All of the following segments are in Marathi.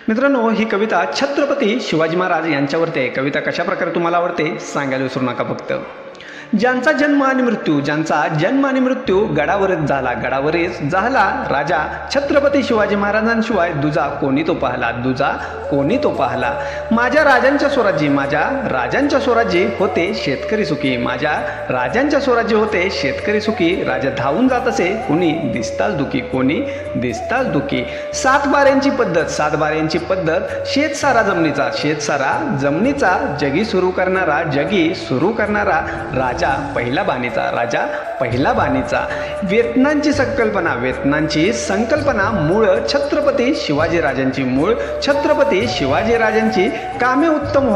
मित्रांनो, ही कविता छत्रपती शिवाजी महाराज यांच्यावरती आहे। कविता कशा प्रकारे तुम्हाला आवडते सांगायला विसरू नका। फक्त ज्यांचा जन्म आणि मृत्यू गडावरच झाला राजा छत्रपती शिवाजी महाराजांशिवाय दुजा कोणी तो पाहला। माझ्या राजांच्या स्वराज्यी होते शेतकरी सुखी, राजा धावून जात असे कुणी दिसताच दुखी। सात बाऱ्यांची पद्धत शेतसारा जमिनीचा जगी सुरू करणारा राजा पहिला बाणीचा। वेतनांची संकल्पना मूळ छत्रपती शिवाजीराजांची कामे उत्तम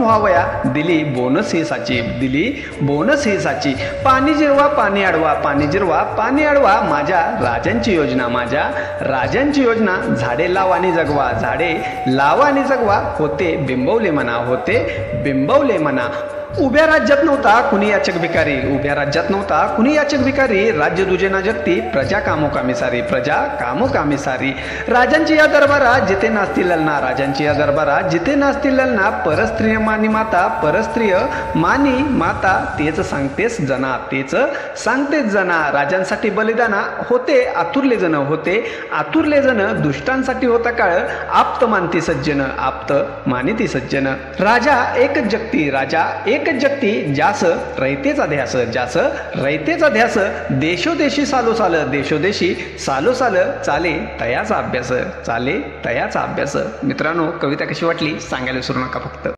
व्हावया दिली बोनस ही साची। पाणी जिरवा माझ्या राजांची योजना झाडे लाव आणि जगवा होते बिंबवले म्हणा। उभ्या राज्यात नव्हता कुणी याचक भिकारी, राज्य दुजेना जगती प्रजा कामोकामी सारी। राजांची या दरबारात जिथे नाचतील ललना परस्त्रिय मानी माता तेच सांगतेस जना। राजांसाठी बलिदाना होते आतुरले जण दुष्टांसाठी होता काळ आप्त मानिती सज्जन। राजा एकच जगती ज्यास रयतेचा ध्यास देशोदेशी सालो चाले तयाचा अभ्यास। मित्रांनो, कविता कशी वाटली सांगायला विसरू नका फक्त।